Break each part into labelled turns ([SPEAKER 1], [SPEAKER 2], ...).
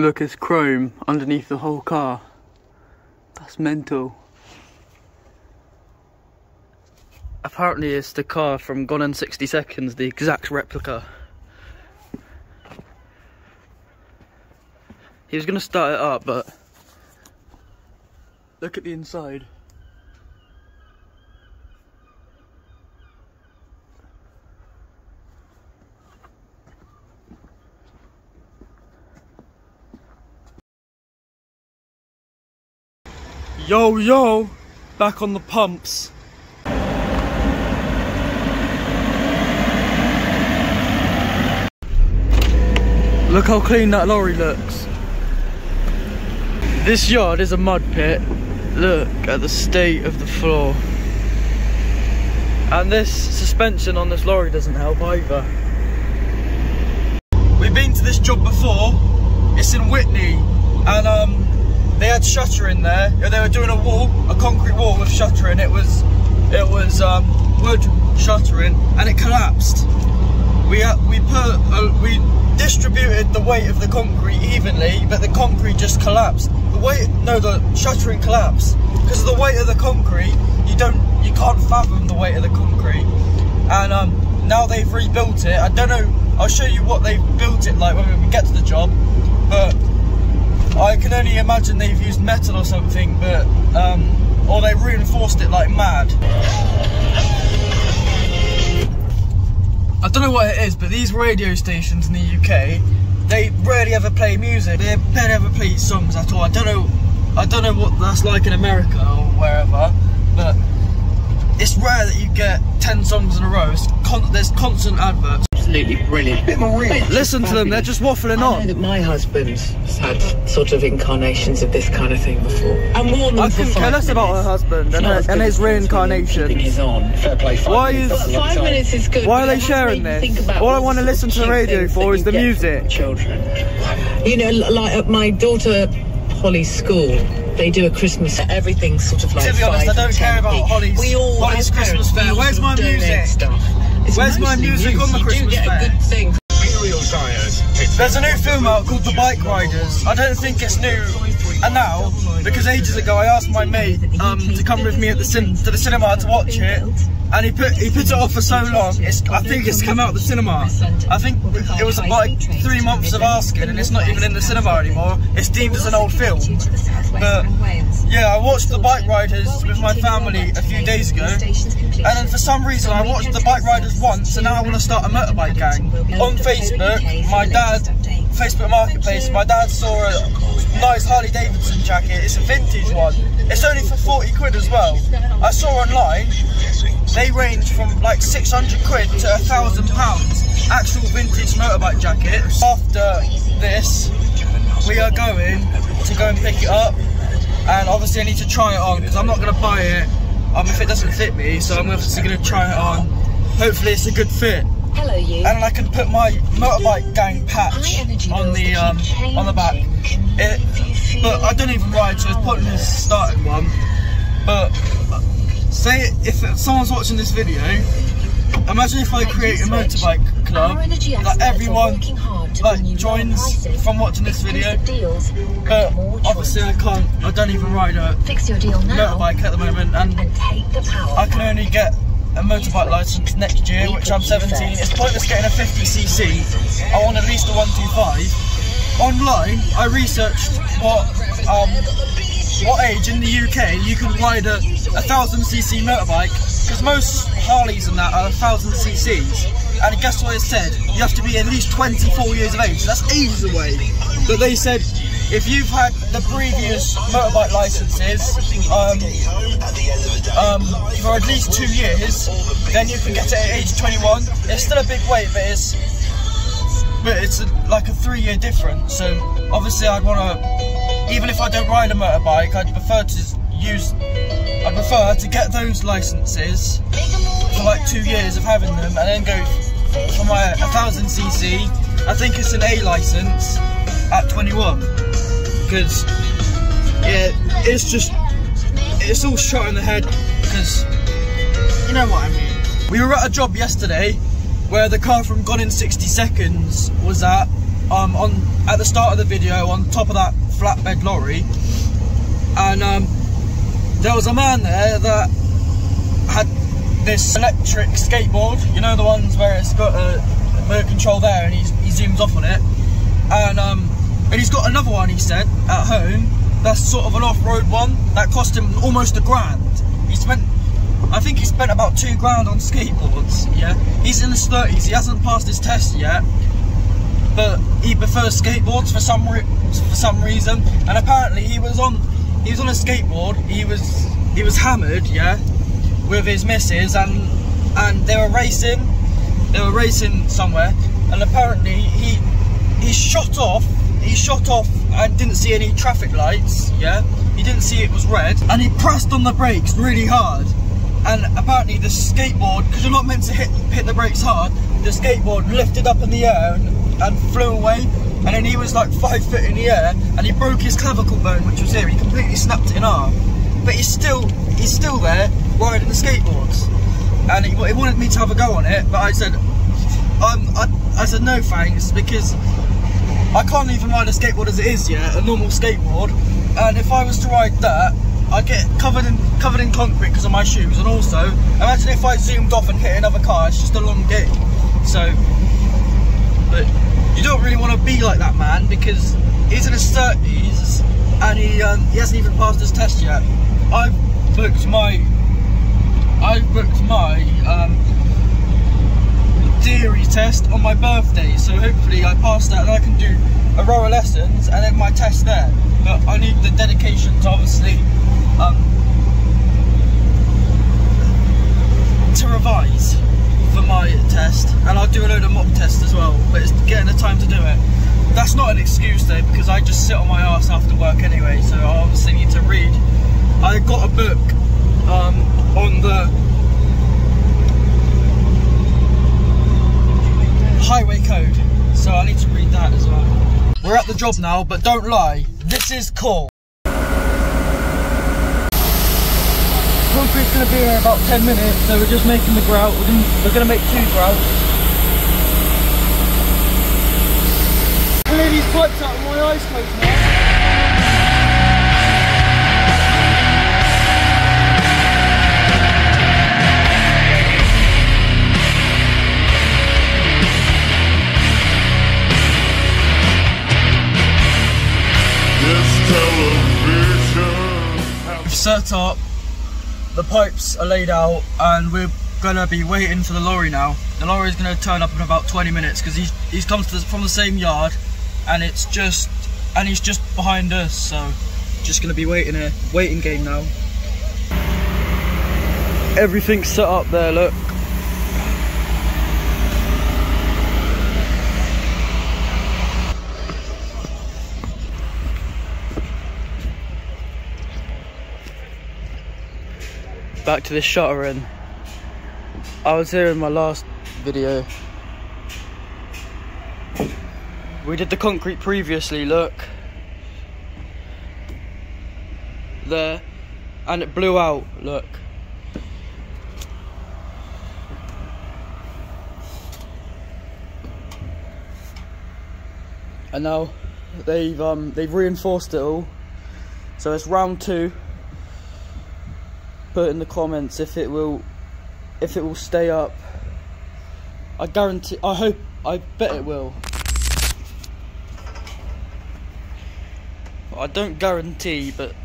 [SPEAKER 1] Look, it's chrome underneath the whole car. That's mental. Apparently it's the car from Gone in 60 Seconds, the exact replica. He was going to start it up, but look at the inside. Yo, yo, back on the pumps. Look how clean that lorry looks. This yard is a mud pit. Look at the state of the floor. And this suspension on this lorry doesn't help either. We've been to this job before. It's in Whitney, and they had shutter in there. They were doing a wall, a concrete wall with shuttering. It was wood shuttering, and it collapsed. We distributed the weight of the concrete evenly, but the concrete just collapsed. The shuttering collapsed because of the weight of the concrete. You can't fathom the weight of the concrete. And now they've rebuilt it. I don't know. I'll show you what they've built it like when we get to the job, but I can only imagine they've used metal or something, but or they reinforced it like mad. I don't know what it is, but these radio stations in the UK, they rarely ever play music. They barely ever play songs at all. I don't know what that's like in America or wherever, but it's rare that you get 10 songs in a row. There's constant adverts.
[SPEAKER 2] Absolutely brilliant. Bit more real.
[SPEAKER 1] Listen to them, they're just waffling on.
[SPEAKER 2] I know that my husband's had sort of incarnations of this kind of thing before. And warned them
[SPEAKER 1] I couldn't care less about her husband and his reincarnation. Why is
[SPEAKER 2] 5 minutes is good.
[SPEAKER 1] Why are they sharing this? All I want to listen to the radio for is the music.
[SPEAKER 2] Children. You know, like at my daughter Holly's school, they do a Christmas, everything's sort of like.
[SPEAKER 1] To be honest, I don't care about Holly's Christmas fair. Where's my music? Where's my music on the Christmas fair? There's a new film out called The Bike Riders. I don't think it's new now, because ages ago I asked my mate to come with me at to the cinema to watch it, and he put it off for so long. I think it's come out of the cinema. I think it was like 3 months of asking, and it's not even in the cinema anymore. It's deemed as an old film. But yeah, I watched The Bike Riders with my family a few days ago, and then for some reason I watched The Bike Riders once, and now I want to start a motorbike gang. On Facebook, Facebook Marketplace, my dad saw a nice Harley Davidson jacket. It's a vintage one. It's only for 40 quid as well. I saw online, they range from like 600 quid to £1,000. Actual vintage motorbike jackets. After this, we are going to go and pick it up, and obviously I need to try it on because I'm not going to buy it if it doesn't fit me, so I'm obviously going to try it on. Hopefully it's a good fit.
[SPEAKER 3] Hello, you.
[SPEAKER 1] And I can put my motorbike gang patch on the back. But I don't even ride, so it's pointless starting one. But say if someone's watching this video, imagine if I create a motorbike club that everyone joins from watching this video. But obviously I don't even ride a motorbike at the moment, and I can only get a motorbike license next year, which I'm 17. It's pointless getting a 50cc. I want at least a 125. Online, I researched what age in the UK you can ride a 1000cc motorbike, because most Harleys and that are 1000cc's. And guess what it said? You have to be at least 24 years of age. So that's ages away. But they said if you've had the previous motorbike licenses for at least 2 years, then you can get it at age 21. It's still a big wait, but it's like a 3-year difference. So obviously I'd want to, even if I don't ride a motorbike, I'd prefer to get those licenses for like 2 years of having them, and then go for my 1000cc. I think it's an A license at 21, because yeah, it's all shot in the head, because you know what I mean. We were at a job yesterday where the car from Gone in 60 Seconds was at, at the start of the video on top of that flatbed lorry, and there was a man there that had this electric skateboard, you know, the ones where it's got a motor control there, and he zooms off on it, and he's got another one, he said, at home, that's sort of an off-road one, that cost him almost £1,000. I think he spent about £2,000 on skateboards, yeah? He's in his 30s, he hasn't passed his test yet, but he prefers skateboards for some reason, and apparently he was on a skateboard, he was hammered, yeah, with his missus, and they were racing somewhere, and apparently he shot off and didn't see any traffic lights, yeah, he didn't see it was red, and he pressed on the brakes really hard, and apparently the skateboard, because you're not meant to hit the brakes hard, the skateboard lifted up in the air and flew away, and then he was like 5 foot in the air, and he broke his clavicle bone, which was here. He completely snapped it in half, but he's still there riding the skateboards, and he wanted me to have a go on it, but I said no thanks, because I can't even ride a skateboard as it is yet, a normal skateboard, and if I was to ride that, I'd get covered in concrete because of my shoes, and also, imagine if I zoomed off and hit another car, it's just a long game. So, but you don't really want to be like that man, because he's in his 30s, and he hasn't even passed his test yet. I've booked my theory test on my birthday, so hopefully I pass that and I can do a row of lessons and then my test there. But I need the dedication to obviously to revise for my test, and I'll do a load of mock tests as well, but it's getting the time to do it. That's not an excuse though, because I just sit on my arse after work anyway, so I obviously need to read. I got a book on the highway code, so I need to read that as well. We're at the job now, but don't lie, this is cool. Concrete's going to be here in about 10 minutes, so we're just making the grout. We're going to make 2 grouts. Clear these pipes out with my eyes closed now. We've set up, the pipes are laid out, and we're gonna be waiting for the lorry now. The lorry is gonna turn up in about 20 minutes because he's come from the same yard, and he's just behind us, so just gonna be waiting here, waiting game now. Everything's set up there, look. Back to this shuttering. I was here in my last video. We did the concrete previously, look. There. And it blew out, look. And now they've reinforced it all. So it's round 2. Put in the comments if it will stay up. I bet it will. I don't guarantee, but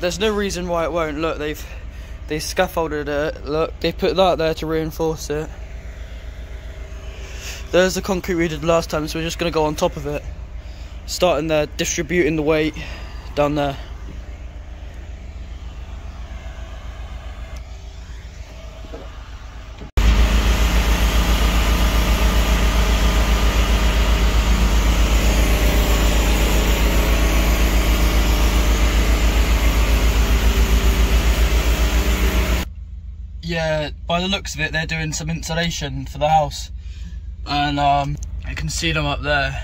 [SPEAKER 1] there's no reason why it won't. Look, they scaffolded it. Look, they put that there to reinforce it. There's the concrete we did last time, so we're just gonna go on top of it. Starting there, distributing the weight down there. Yeah, by the looks of it, they're doing some insulation for the house, and I can see them up there.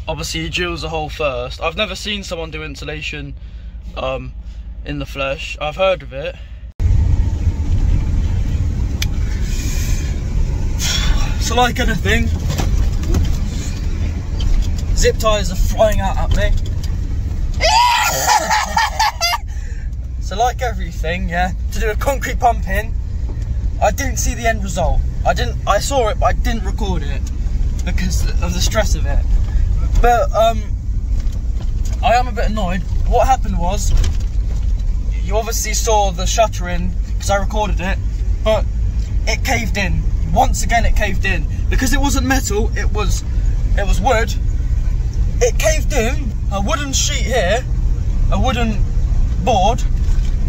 [SPEAKER 1] Obviously, he drills a hole first. I've never seen someone do insulation in the flesh. I've heard of it. So like anything, zip ties are flying out at me. So like everything, yeah, to do a concrete pump in, I didn't see the end result. I saw it, but I didn't record it because of the stress of it. But I am a bit annoyed. What happened was, you obviously saw the shuttering because I recorded it, but it caved in. Once again, it caved in because it wasn't metal. It was wood. It caved in. A wooden sheet here, a wooden board,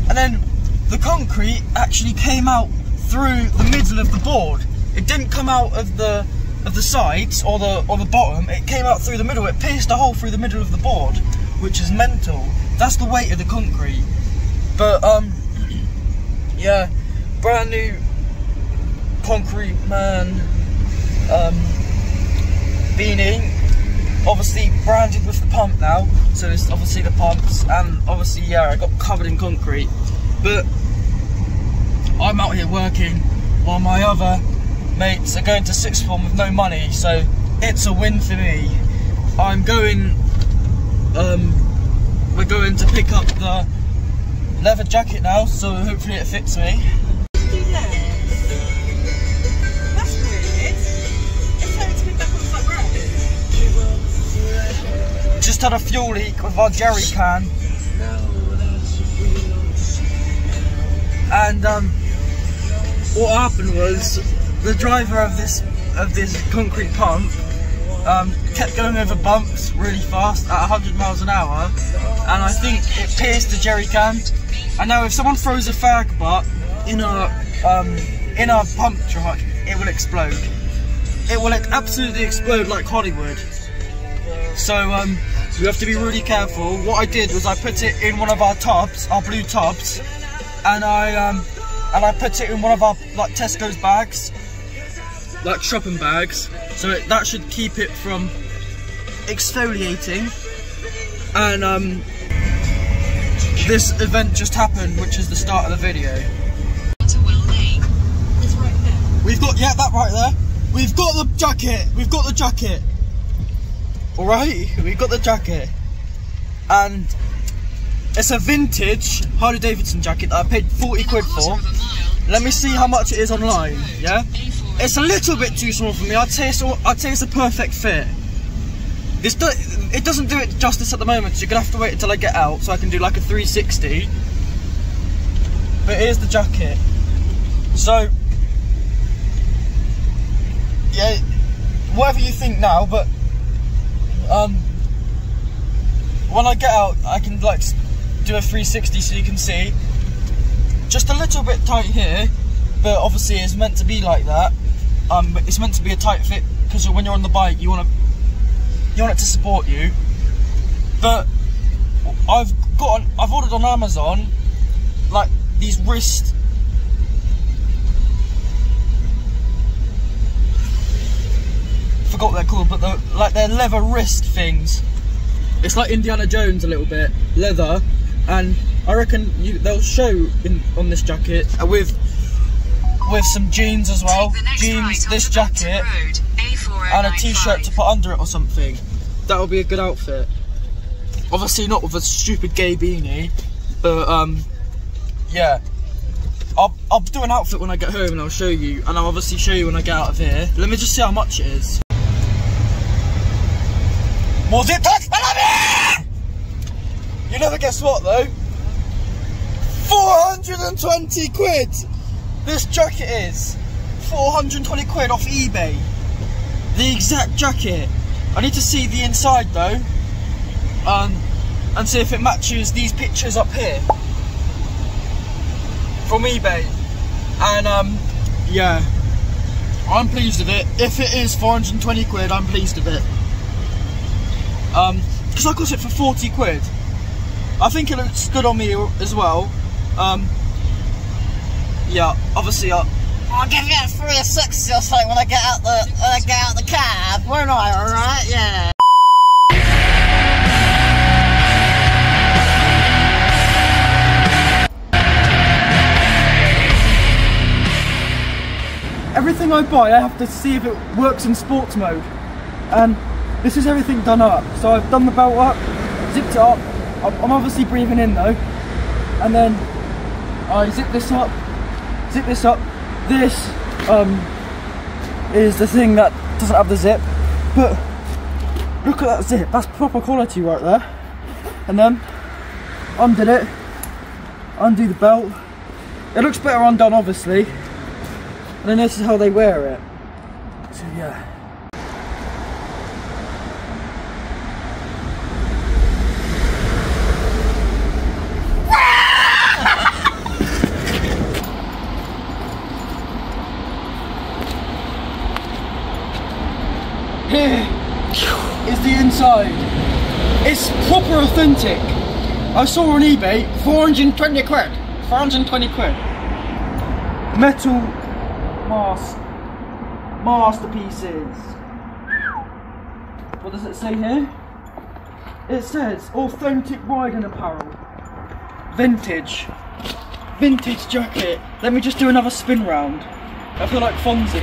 [SPEAKER 1] and then the concrete actually came out through the middle of the board. It didn't come out of the sides or the bottom. It came out through the middle. It pierced a hole through the middle of the board, which is mental. That's the weight of the concrete. But yeah, brand new concrete man beanie. Obviously branded with the pump now, so it's obviously the pumps, and obviously, yeah, I got covered in concrete. But I'm out here working while my other mates are going to sixth form with no money, so it's a win for me. I'm going, we're going to pick up the leather jacket now, so hopefully it fits me. Just had a fuel leak with our jerry can, and what happened was the driver of this concrete pump kept going over bumps really fast at 100 miles an hour, and I think it pierced the jerry can. And now if someone throws a fag butt in a pump truck, it will explode. It will absolutely explode like Hollywood. So we have to be really careful. What I did was I put it in one of our tubs, our blue tubs, and I put it in one of our like Tesco's bags, like shopping bags, so that should keep it from exfoliating. And this event just happened, which is the start of the video. We've got, yeah, that right there. We've got the jacket. We've got the jacket. Alright, we've got the jacket, and it's a vintage Harley Davidson jacket that I paid 40 quid for. Let me see how much it is online, yeah? It's a little bit too small for me. I'd say it's a perfect fit. It doesn't do it justice at the moment, so you're going to have to wait until I get out so I can do like a 360. But here's the jacket. So, yeah, whatever you think now, but when I get out, I can like do a 360 so you can see. Just a little bit tight here, but obviously it's meant to be like that. It's meant to be a tight fit because when you're on the bike, you want it to support you. But I've ordered on Amazon like these wrist. Forgot what they're called, but they're leather wrist things. It's like Indiana Jones a little bit, leather, and I reckon they'll show on this jacket with some jeans as well. Jeans, this jacket, and a t-shirt to put under it or something. That would be a good outfit. Obviously not with a stupid gay beanie, but yeah. I'll do an outfit when I get home and I'll show you, and I'll obviously show you when I get out of here. Let me just see how much it is. More zip ties, follow me! You never guess what though? 420 quid! This jacket is 420 quid off eBay. The exact jacket. I need to see the inside though, and see if it matches these pictures up here from eBay. And yeah, I'm pleased with it. If it is 420 quid, I'm pleased with it. Because I got it for 40 quid. I think it looks good on me as well. Yeah, obviously I'll give you a 360 or something when I get out the cab, won't I? Alright, yeah. everything I buy, I have to see if it works in sports mode. And this is everything done up. So I've done the belt up, zipped it up. I'm obviously breathing in though. And then I zip this up, zip this up. This is the thing that doesn't have the zip. But look at that zip, that's proper quality right there. And then undid it, undo the belt. It looks better undone obviously. And then this is how they wear it. So yeah. Here is the inside. It's proper authentic. I saw on eBay 420 quid. 420 quid. Metal masterpieces. What does it say here? It says authentic riding apparel. Vintage. Vintage jacket. Let me just do another spin round. I feel like Fonzie.